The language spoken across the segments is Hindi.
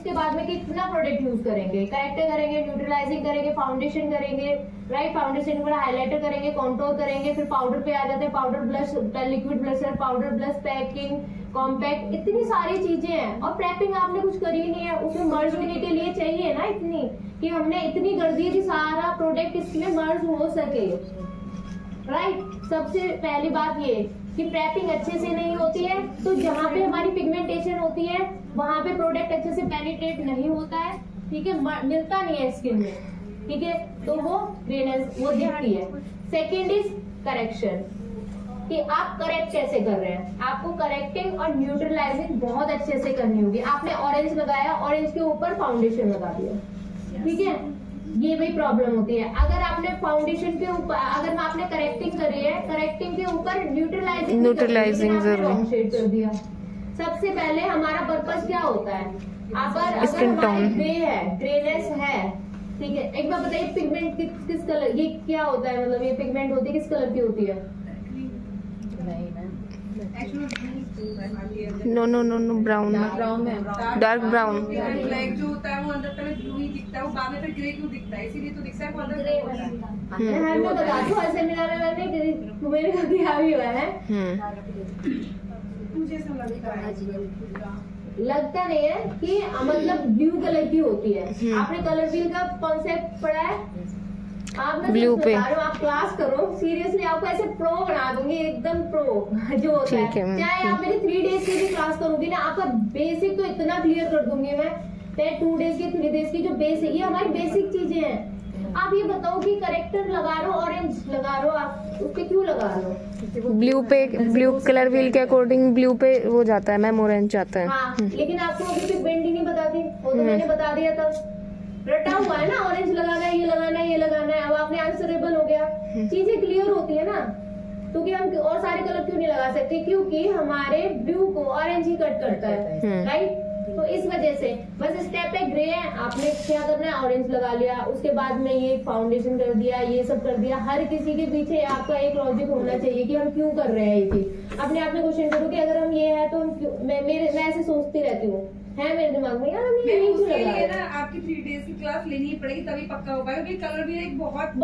उसके बाद में कितना प्रोडक्ट यूज करेंगे, करेक्टर करेंगे, न्यूट्रलाइजिंग करेंगे, फाउंडेशन करेंगे, राइट, फाउंडेशन के बाद हाईलाइटर करेंगे, कॉन्टोर करेंगे, फिर पाउडर पे आ जाते हैं, powder blush, liquid blusher, powder blush, packing, compact, इतनी सारी चीजें हैं। और प्रेपिंग आपने कुछ करी नहीं है, उसमें मर्ज होने के लिए चाहिए ना इतनी, कि हमने इतनी कर दी कि सारा प्रोडक्ट इसमें मर्ज हो सके, राइट। सबसे पहली बात ये कि प्रेपिंग अच्छे से नहीं होती है तो जहाँ पे हमारी पिगमेंटेशन होती है वहां पे प्रोडक्ट अच्छे से पेनिट्रेट नहीं होता है, ठीक है, मिलता नहीं है स्किन में, ठीक है, तो वो ग्रेनेस वो दिखती है। सेकेंड इज करेक्शन, कि आप करेक्ट कैसे कर रहे हैं। आपको करेक्टिंग और न्यूट्रलाइजिंग बहुत अच्छे से करनी होगी। आपने ऑरेंज लगाया, ऑरेंज के ऊपर फाउंडेशन लगा दिया, ठीक है, ये भी प्रॉब्लम होती है। अगर आपने फाउंडेशन के ऊपर, अगर आपने करेक्टिंग करी है, करेक्टिंग के ऊपर न्यूट्रलाइजिंग जरूर शेड कर दिया। सबसे पहले हमारा पर्पस क्या होता है, अगर हमारी ग्रे है, ग्रेनेस है, ठीक है, एक बार बताइए पिगमेंट किस कलर, ये क्या होता है, मतलब ये पिगमेंट होती है किस कलर की होती है? No no no no, brown, dark brown. Black जो होता है वो अंदर तक ब्लू ही दिखता है, वो बाद में फिर ग्रे क्यों दिखता है, इसीलिए तो दिखता है वो अंदर ग्रे होता है। मैं बता दूं, ऐसे मेरा मेरे का क्या भी हुआ है, मुझे ऐसा लगता नहीं है कि मतलब ब्लू कलर की होती है। आपने कलर व्हील का कॉन्सेप्ट पढ़ा है? आप ब्लू पे आप क्लास करो, सीरियसली आपको ऐसे प्रो बना दूंगी, एकदम प्रो जो होता है। चाहे आप मेरी 3 डेज की भी क्लास करोगी ना, आपका बेसिक तो इतना क्लियर कर दूंगी मैं। 2 डेज की, 3 डेज की जो बेसिक, ये हमारी बेसिक चीजें हैं। आप ये बताओ कि करेक्टर लगा रहे हो, ऑरेंज लगा रहे हो, आप उसके क्यों लगा रहे हो? ब्लू पे, ब्लू कलर व्हील के अकॉर्डिंग ब्लू पे वो जाता है मैम, ऑरेंज जाता है। हाँ, लेकिन आपको अभी पिगमेंट ही नहीं बताती, वो तो मैंने बता दिया था, रटा हुआ है ना, ऑरेंज लगाना है, ये लगाना है, ये लगाना है। अब आपने आंसरेबल हो गया, चीजें क्लियर होती है ना, क्योंकि हम और सारे कलर क्यों नहीं लगा सकते, क्योंकि हमारे ब्लू को ऑरेंज ही कट करता है, राइट। तो इस वजह से बस स्टेप है ग्रे है, आपने क्या करना है, ऑरेंज लगा लिया, उसके बाद में ये फाउंडेशन कर दिया, ये सब कर दिया। हर किसी के पीछे आपका एक लॉजिक होना चाहिए कि हम क्यों कर रहे हैं ये चीज। अपने आप में क्वेश्चन करो कि अगर हम ये है तो हम क्यों, मैं ऐसे सोचती रहती हूँ, है मेरे दिमाग में, यार हमने यही क्यों लगाया ना। आपकी 3 डेज की क्लास लेनी ही पड़ेगी, तभी पक्का हो पाएगा, क्योंकि कलर व्हील एक बहुत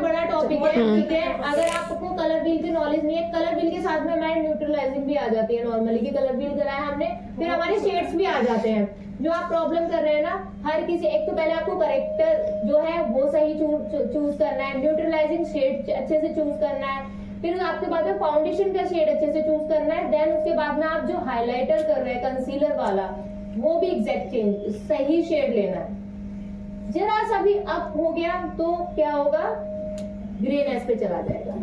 बड़ा टॉपिक है, ठीक है। अगर आपको कलर व्हील की नॉलेज नहीं है, कलर व्हील के साथ में हमारी न्यूट्रलाइजिंग भी आ जाती है नॉर्मली, की कलर व्हील कराया हमने, फिर हमारे शेड्स भी आ जाते हैं। जो आप प्रॉब्लम कर रहे हैं ना, हर किसी, एक तो पहले आपको करेक्टर जो है वो सही चूज करना है, न्यूट्रलाइजिंग शेड अच्छे से चूज करना है, फिर आपके बाद में फाउंडेशन का शेड अच्छे से चूज करना है, देन उसके बाद में आप जो हाइलाइटर कर रहे हैं कंसीलर वाला, वो भी एग्जैक्ट चेंज सही शेड लेना है। जरा सा भी अप हो गया तो क्या होगा, ग्रेनेस पे चला जाएगा,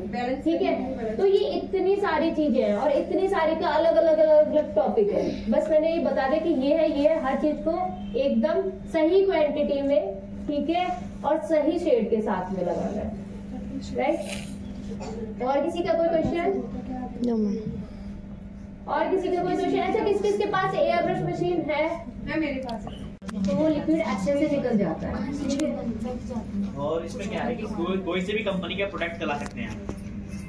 ठीक है। तो ये इतनी सारी चीजें हैं और इतनी सारी का अलग अलग टॉपिक है। बस मैंने ये बता दिया कि ये है, हर चीज को एकदम सही क्वांटिटी में, ठीक है, और सही शेड के साथ में लगाना है, राइट। और किसी का कोई क्वेश्चन? और किसी का कोई क्वेश्चन? अच्छा, किसके पास एयर ब्रश मशीन है? मेरे पास है, तो वो लिक्विड अच्छे से निकल जाता है, ठीक है। और इसमें क्या है कि कोई से भी कंपनी के प्रोडक्ट चला सकते हैं।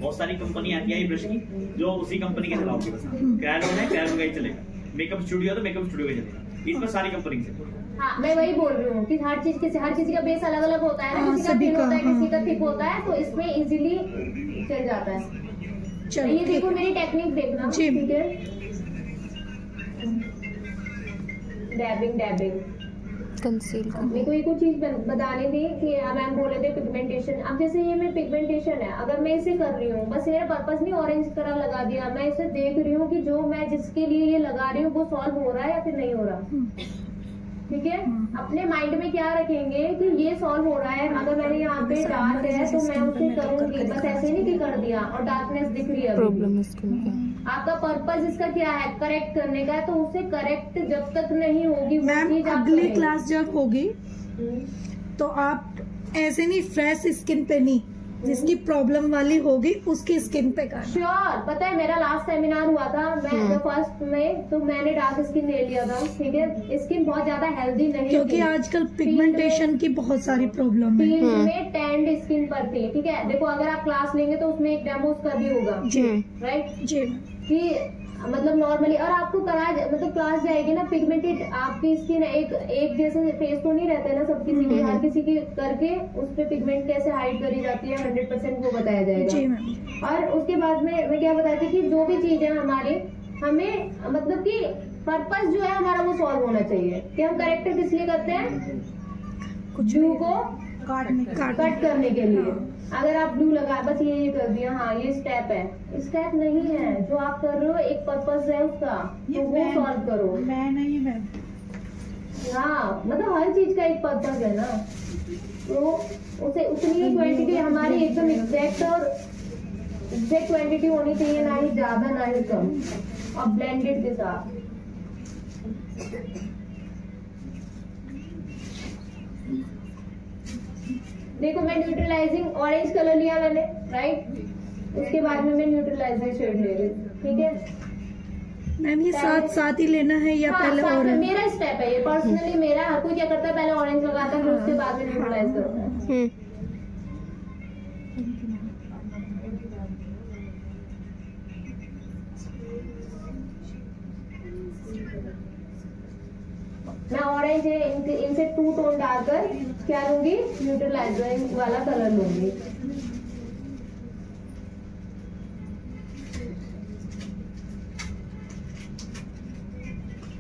बहुत सारी कंपनी आती है ब्रश की, जो उसी कंपनी के चलाओगे, बस क्रैलो है, क्रैलो का ही चलेगा, मेकअप स्टूडियो तो मेकअप स्टूडियो का चलेगा, इसमें सारी कंपनी से। हाँ, मैं वही बोल रही हूँ कि हर किसी का बेस अलग अलग होता है ना, किसी का थिन होता है, किसी का थिक होता है, तो इसमें इजीली चल जाता है। ये देखो मेरी टेक्निक देखना, ठीक है, डैबिंग कंसील। मेरे को ये कुछ चीज बतानी थी कि मैम बोले थे पिगमेंटेशन। अब जैसे ये मेरी पिगमेंटेशन है, अगर मैं इसे कर रही हूँ, बस मेरा पर्पस नहीं ऑरेंज कलर लगा दिया, मैं इसे देख रही हूँ कि जो मैं जिसके लिए ये लगा रही हूँ वो सॉल्व हो रहा है या फिर नहीं हो रहा, ठीक है। अपने माइंड में क्या रखेंगे कि ये सॉल्व हो रहा है, अगर मैंने यहाँ पे डार्क है तो मैं उसे करूंगी, बस ऐसे नहीं कि कर दिया और डार्कनेस दिख रही है। प्रॉब्लम आपका पर्पस इसका क्या है, करेक्ट करने का, तो उसे करेक्ट जब तक नहीं होगी मैम, अगली क्लास जब होगी तो आप ऐसे नहीं, फ्रेश स्किन पे नहीं, जिसकी प्रॉब्लम वाली होगी उसकी स्किन पे करना। श्योर, पता है मेरा लास्ट सेमिनार हुआ था, मैं फर्स्ट में, तो मैंने डार्क स्किन ले लिया था, ठीक है। स्किन बहुत ज्यादा हेल्दी नहीं, क्योंकि आजकल पिगमेंटेशन की बहुत सारी प्रॉब्लम है। फील्ड में टैंड स्किन पर थी, ठीक है। देखो अगर आप क्लास लेंगे तो उसमें एक डेमो उसका भी होगा, जी राइट जी, कि मतलब नॉर्मली, और आपको मतलब क्लास जाएगी ना, पिगमेंटेड आपकी स्किन एक जैसे फेस तो नहीं रहता है ना सब किसी के, हर किसी की करके उस पे पिगमेंट कैसे हाइड करी जाती है 100% वो बताया जी जाएगा। मैम। और उसके बाद में मैं क्या बताती कि जो भी चीज है हमारी, हमें मतलब कि पर्पस जो है हमारा वो सॉल्व होना चाहिए कि हम करेक्टर किस लिए करते हैं, ब्लू को कट करने के लिए। अगर आप ब्लू लगा बस ये कर दिया, हाँ ये स्टेप है, स्टेप नहीं है, जो आप कर रहे हो एक पर्पस है उसका, तो वो सॉल्व करो। मैं नहीं मैं हाँ मतलब हर चीज का एक पर्पस है ना, तो उसे उतनी ही क्वांटिटी हमारी एकदम एग्जैक्ट और एग्जैक्ट क्वांटिटी होनी चाहिए, ना ही ज्यादा ना ही कम, और ब्लेंडेड के साथ। देखो मैं न्यूट्रलाइजिंग ऑरेंज कलर लिया मैंने, राइट, उसके बाद में मैं न्यूट्रलाइजिंग शेड ले रही हूँ, ठीक है मैम। ये साथ साथ ही लेना है या हाँ, पहले साथ में ऑरेंज? मेरा स्टेप है ये, पर्सनली मेरा। हर कोई क्या करता है, पहले ऑरेंज लगाता है फिर उसके बाद में न्यूट्रलाइज करता है। मैं ऑरेंज है इनसे 2 टोन डालकर क्या लूंगी, न्यूट्रलाइजिंग वाला कलर लूंगी।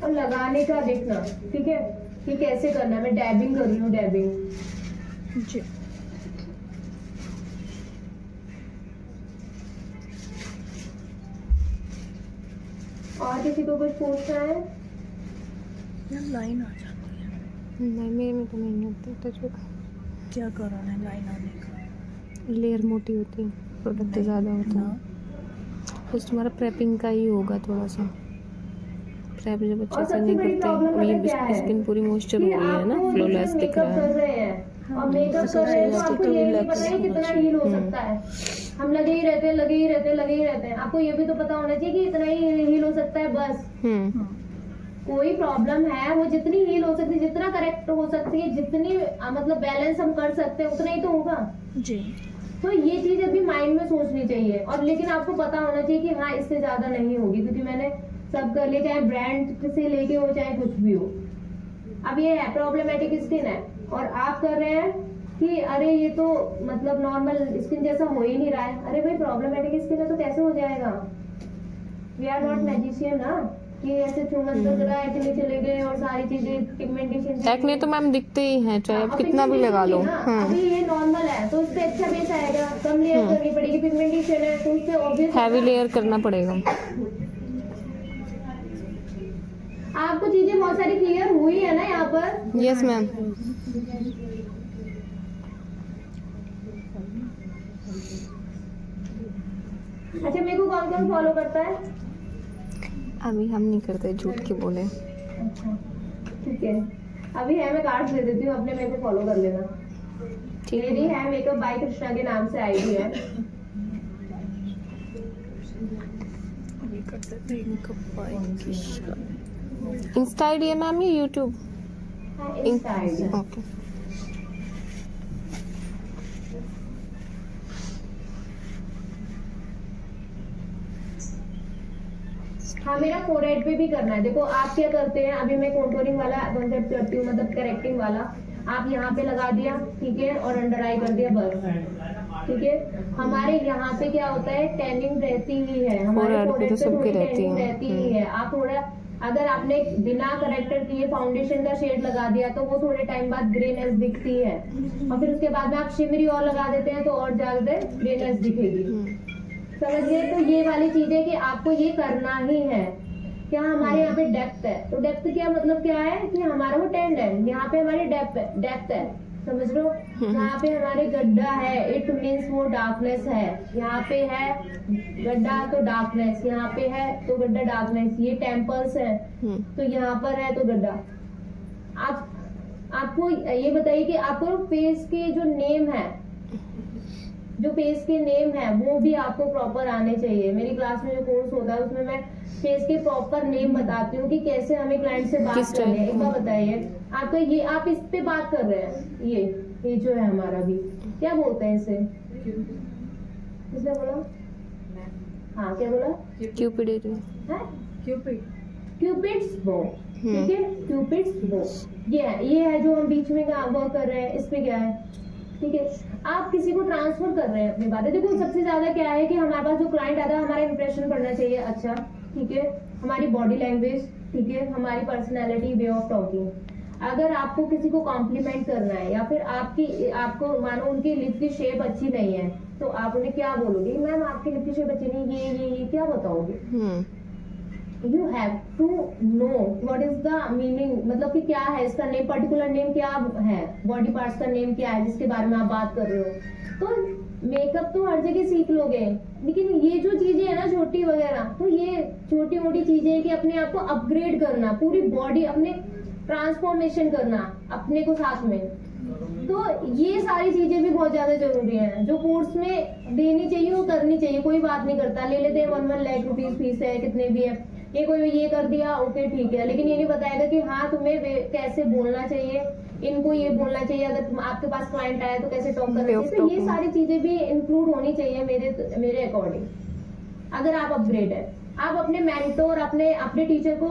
और लगाने का देखना, ठीक है, कि कैसे करना है। मैं डैबिंग कर रही हूँ, डैबिंग। जी। और किसी को कुछ पूछना है? लाइन आ जाती है, नहीं मेरे में तो नहीं होती टच पे। क्या कराना है लाइन आने का? लेयर मोटी होती है, प्रोडक्ट ज़्यादा होता है, बस तुम्हारा प्रेपिंग का ही होगा थोड़ा सा। प्रेप जब अच्छे से नहीं करते, अभी स्किन पूरी मॉइस्चर हो गई है ना, फ्लोलेस दिख रहा कर है। रहे हैं और मेकअप कर रहे हैं तो आपको ये नहीं पता है कितना हील हो सकता है। हम लगे ही रहते हैं। आपको ये भी तो पता होना चाहिए कि इतना ही हील हो सकता है बस। कोई प्रॉब्लम है वो जितनी हील हो सकती है, जितना करेक्ट हो सकती है, जितनी मतलब बैलेंस हम कर सकते हैं उतना ही तो होगा जी। तो ये चीज अभी माइंड में सोचनी चाहिए। और लेकिन आपको पता होना चाहिए कि हाँ इससे ज्यादा नहीं होगी, क्योंकि मैंने सब कर लिया, चाहे ब्रांड से लेके हो चाहे कुछ भी हो। अब ये है प्रॉब्लमेटिक स्किन है और आप कर रहे हैं कि अरे ये तो मतलब नॉर्मल स्किन जैसा हो ही नहीं रहा है। अरे भाई प्रॉब्लमेटिक स्किन है तो कैसे हो जाएगा? वी आर नॉट मैजिशियन ना कि ऐसे चुमन वगैरह एक्ने चले गए और सारी चीजें पिगमेंटेशन। एक्ने तो मैम दिखते ही हैं, चाहे आप कितना भी लगा लो। अभी ये नॉर्मल है तो उससे अच्छा बेस आएगा, कम लेयर करनी पड़ेगी। पिगमेंटेशन है तो उससे ऑब्वियस हैवी लेयर करना पड़ेगा। आपको चीजें बहुत सारी क्लियर हुई है ना यहाँ पर? Yes ma'am. अच्छा मेरे को कौन कौन फॉलो करता है? अभी हम नहीं करते, झूठ के बोले। अच्छा ठीक है, अभी है मैं कार्ड दे देती हूँ अपने, मेरे को फॉलो कर लेना। ठीक मेरी है। है मेकअप बाय कृष्णा के नाम से आईडी है। इंस्टा आईडी है मैम या यूट्यूब? Insta ID. ओके। हाँ मेरा फोरहेड पे भी करना है। देखो आप क्या करते हैं, अभी मैं कॉन्टोरिंग वाला कॉन्सेप्ट करती हूँ, मतलब करेक्टिंग वाला। आप यहाँ पे लगा दिया, ठीक है, और अंडर आई कर दिया बस, ठीक है। हमारे यहाँ पे क्या होता है, टैनिंग रहती ही है, हमारे forehead पे फोरहेड तो पे सबके थोड़ी रहती टैनिंग है। रहती ही है। आप थोड़ा अगर आपने बिना करेक्टर किए फाउंडेशन का शेड लगा दिया तो वो थोड़े टाइम बाद ग्रेनेस दिखती है, और फिर उसके बाद में आप शिमरी और लगा देते हैं तो और ज्यादा ग्रेनेस दिखेगी, समझ गए? तो ये वाली चीज है कि आपको ये करना ही है। क्या हमारे यहाँ पे डेप्थ है, तो डेप्थ क्या मतलब क्या है कि हमारा वो टेंड है, यहाँ पे हमारी डेप्थ है, समझ लो। यहाँ पे हमारे गड्ढा है, इट मीन्स वो डार्कनेस है। यहाँ पे है गड्ढा तो डार्कनेस, यहाँ पे है तो गड्ढा डार्कनेस। ये टेम्पल्स है तो यहाँ पर है तो गड्ढा। आपको ये बताइए कि आपको फेस के जो नेम है, जो फेस के नेम है वो भी आपको प्रॉपर आने चाहिए। मेरी क्लास में जो कोर्स होता है उसमें मैं फेस के प्रॉपर नेम बताती हूँ कि कैसे हमें क्लाइंट से बात करनी है। एक बार बताइए आपका ये, आप इस पे बात कर रहे हैं, ये जो है हमारा भी क्या बोलते हैं इसे, इसने बोला हाँ क्या बोला? Cupid area. है क्यूपिड्स बो, ठीक है, क्यूपिड्स बो ये है जो हम बीच में वर्क कर रहे हैं, इस पे क्या है, ठीक है। आप किसी को ट्रांसफर कर रहे हैं अपनी बातें। देखो सबसे ज्यादा क्या है कि हमारे पास जो क्लाइंट आता है हमारा इंप्रेशन पड़ना चाहिए अच्छा, ठीक है, हमारी बॉडी लैंग्वेज, ठीक है, हमारी पर्सनैलिटी, वे ऑफ टॉकिंग। अगर आपको किसी को कॉम्प्लीमेंट करना है या फिर आपको मानो उनकी लिप की शेप अच्छी नहीं है तो आप उन्हें क्या बोलोगे? मैम आपकी लिप की शेप अच्छी नहीं, ये क्या बताओगे? You have to know what is the meaning, मतलब कि क्या है इसका नेम, पर्टिकुलर नेम क्या है, बॉडी पार्ट्स का नेम क्या है जिसके बारे में आप बात कर रहे हो। तो मेकअप तो हर जगह सीख लोगे, लेकिन ये जो चीजें है ना छोटी वगैरह, तो ये छोटी मोटी चीजें है कि अपने आप को अपग्रेड करना, पूरी बॉडी अपने ट्रांसफॉर्मेशन करना अपने को साथ में। तो ये सारी चीजें भी बहुत ज्यादा जरूरी हैं जो कोर्स में देनी चाहिए, वो करनी चाहिए। कोई बात नहीं करता, ले लेते हैं 1 लाख रुपीज फीस है, कितने भी है, ये कोई ये कर दिया ओके ठीक है, लेकिन ये नहीं बताएगा कि हाँ तुम्हें कैसे बोलना चाहिए, इनको ये बोलना चाहिए, अगर आपके पास क्लाइंट आया तो कैसे टॉक करना चाहिए। तो ये सारी चीजें भी इंक्लूड होनी चाहिए मेरे अकॉर्डिंग। अगर आप अपग्रेड है, आप अपने मेंटोर, अपने टीचर को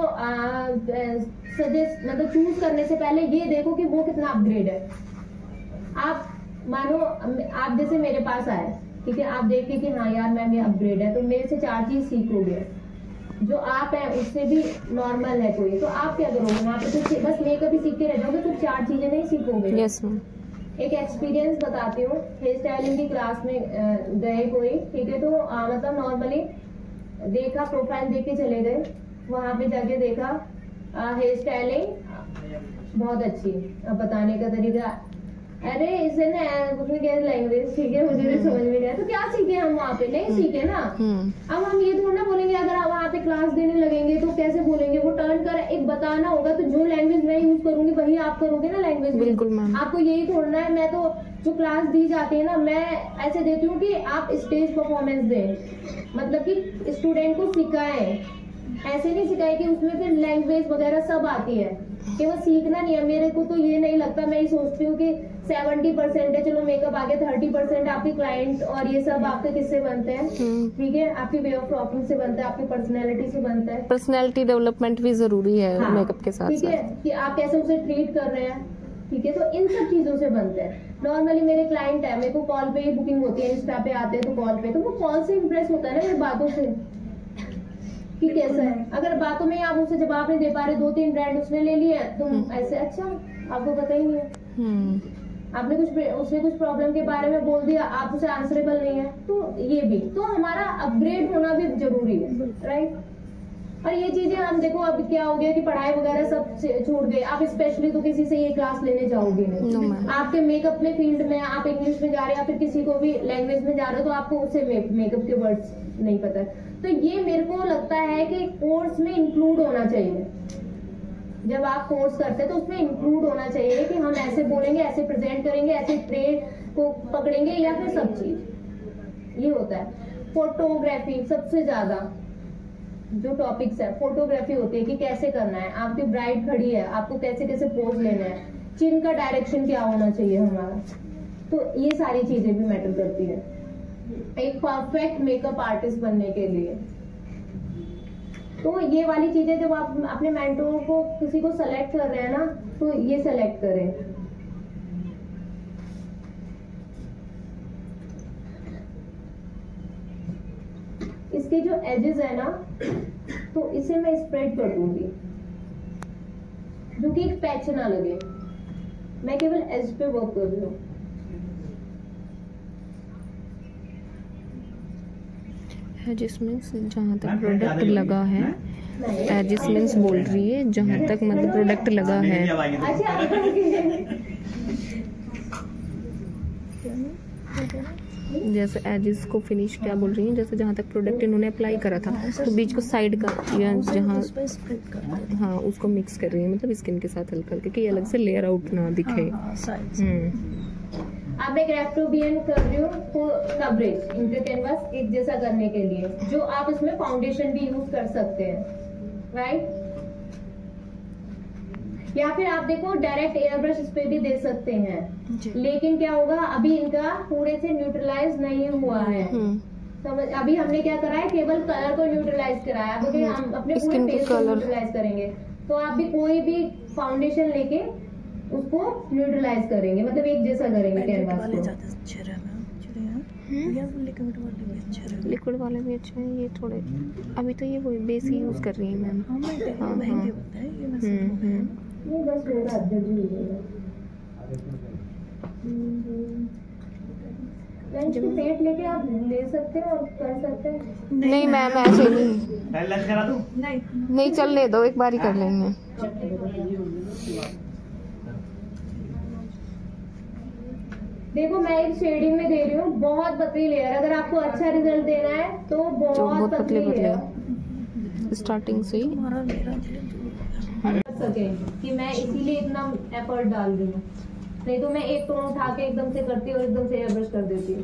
सजेस्ट मतलब चूज करने से पहले ये देखो कि वो कितना अपग्रेड है। आप मानो आप जैसे मेरे पास आए, ठीक है, आप देखे कि हाँ यार मैम ये अपग्रेड है, तो मेरे से 4 चीज सीखोगे। जो आप है उससे भी नॉर्मल है कोई, तो आप क्या करोगे? वहाँ पे तो बस मेकअप ही सीख के रह जाओगे, तो 4 चीजें नहीं सीखोगे। Yes ma'am. एक एक्सपीरियंस बताती हूँ, हेयर स्टाइलिंग की क्लास में गए कोई, ठीक है, तो मतलब नॉर्मली देखा, प्रोफाइल देख के चले गए, वहां पे जाके देखा हेयर स्टाइलिंग बहुत अच्छी, अब बताने का तरीका, अरे इसे ना उसमें क्या लैंग्वेज, ठीक है, मुझे भी समझ में नहीं आया, तो क्या सीखे हम वहाँ पे? नहीं सीखे ना। अब हम ये थोड़ा ना बोलेंगे, अगर आप वहाँ पे क्लास देने लगेंगे तो कैसे बोलेंगे, वो टर्न कर एक बताना होगा, तो जो लैंग्वेज मैं यूज करूंगी वही आप करोगे ना लैंग्वेज। बिल्कुल मैम। आपको यही छोड़ना है। मैं तो जो क्लास दी जाती है ना, मैं ऐसे देती हूँ कि आप स्टेज परफॉर्मेंस दें, मतलब कि स्टूडेंट को सिखाएं, ऐसे नहीं सिखाएं कि उसमें फिर लैंग्वेज वगैरह सब आती है, कि वो सीखना नहीं है। मेरे को तो ये नहीं लगता, मैं ये सोचती हूँ कि 70% है, चलो मेकअप आगे 30% आपके क्लाइंट और ये सब आपके किससे बनते हैं, ठीक है, आपकी वे ऑफ टॉकिंग से बनता है, आपकी पर्सनैलिटी से बनता है। पर्सनैलिटी डेवलपमेंट भी जरूरी है मेकअप के साथ, ठीक है, कि आप कैसे उसे ट्रीट कर रहे हैं, ठीक है, तो इन सब चीजों से बनते हैं। नॉर्मली मेरे क्लाइंट है, मेरे को कॉल पे ही बुकिंग होती है, इंस्टा पे आते हैं तो कॉल पे, तो वो कॉल से इम्प्रेस होता है ना मेरी बातों से कि कैसा है। अगर बातों में आप उसे जवाब नहीं दे पा रहे, 2-3 ब्रांड उसने ले लिए, तो ऐसे अच्छा आपको पता ही नहीं है, आपने उसने कुछ प्रॉब्लम के बारे में बोल दिया, आप उसे आंसरेबल नहीं है, तो ये भी तो हमारा अपग्रेड होना भी जरूरी है, राइट। और ये चीजें हम देखो अब क्या हो गया कि पढ़ाई वगैरह सब छोड़ गए, आप स्पेशली तो किसी से ये क्लास लेने जाओगे नहीं। आपके मेकअप में फील्ड में आप इंग्लिश में जा रहे हैं या फिर किसी को भी लैंग्वेज में जा रहे हो, तो आपको उसे मेकअप के वर्ड्स नहीं पता है। तो ये मेरे को लगता है कि कोर्स में इंक्लूड होना चाहिए। जब आप कोर्स करते हैं तो उसमें इंक्लूड होना चाहिए कि हम ऐसे बोलेंगे, ऐसे प्रेजेंट करेंगे, ऐसे ट्रे को पकड़ेंगे, या फिर सब चीज ये होता है। फोटोग्राफी सबसे ज्यादा जो टॉपिक्स है, फोटोग्राफी होती है कि कैसे करना है, आपकी ब्राइड खड़ी है, आपको कैसे कैसे पोज लेना है, चिन का डायरेक्शन क्या होना चाहिए हमारा, तो ये सारी चीजें भी मैटर करती है एक परफेक्ट मेकअप आर्टिस्ट बनने के लिए। तो ये वाली चीजें जब आप अपने मेंटोर को किसी को सेलेक्ट कर रहे हैं ना, तो ये सेलेक्ट करें। इसके जो एजेस है ना, तो इसे मैं स्प्रेड कर दूंगी, जो कि एक पैच ना लगे। मैं केवल एज पे वर्क कर रही हूँ। एजिस मींस जहाँ तक प्रोडक्ट लगा है, एजिस मींस बोल रही है जहाँ तक मतलब प्रोडक्ट लगा है। जैसे एजिस को फिनिश क्या बोल रही है, जैसे जहाँ तक प्रोडक्ट इन्होंने अप्लाई करा था तो बीच को साइड का या जहाँ, हाँ उसको मिक्स कर रही है, मतलब स्किन के साथ हल्का हल्का कि अलग से लेयर आउट ना दिखे। अब मैं ग्रेफ्टोबियन कर रही हूँ कवरेज इंटर कैनवास एक जैसा करने के लिए, जो आप इसमें फाउंडेशन भी यूज कर सकते हैं, राइट। या फिर आप देखो डायरेक्ट एयर ब्रश इस पे भी दे सकते हैं, लेकिन क्या होगा अभी इनका पूरे से न्यूट्रलाइज नहीं हुआ है, समझ, अभी हमने क्या करा है, केवल कलर को न्यूट्रलाइज कराया। अब देखिए हम अपने पूरे Skin फेस को color। न्यूट्रलाइज करेंगे, तो आप भी कोई भी फाउंडेशन लेके उसको न्यूट्रलाइज करेंगे, मतलब एक जैसा करेंगे कैनवास को। लिक्विड वाले भी अच्छे हैं। ये थोड़े अभी तो ये वही बेस ही यूज कर रही है मैम। हाँ हाँ। ये बस होगा, जल्दी हो जाएगा। लंच की प्लेट लेके आप ले सकते हो और कर सकते हैं। नहीं मैम ऐसे नहीं, पहले लंच करा दूं? नहीं चलने दो, एक बार ही कर लेंगे। देखो मैं एक शेडिंग में दे रही हूँ, बहुत पतली लेयर। अगर आपको अच्छा रिजल्ट देना है तो जो बहुत पतली पतले लेयर स्टार्टिंग से ही कर सके कि मैं इसीलिए इतना एफर्ट डाल रही हूँ। नहीं तो मैं एक टोन उठा के एकदम से करती हूँ और एकदम से एयर ब्रश कर देती हूँ।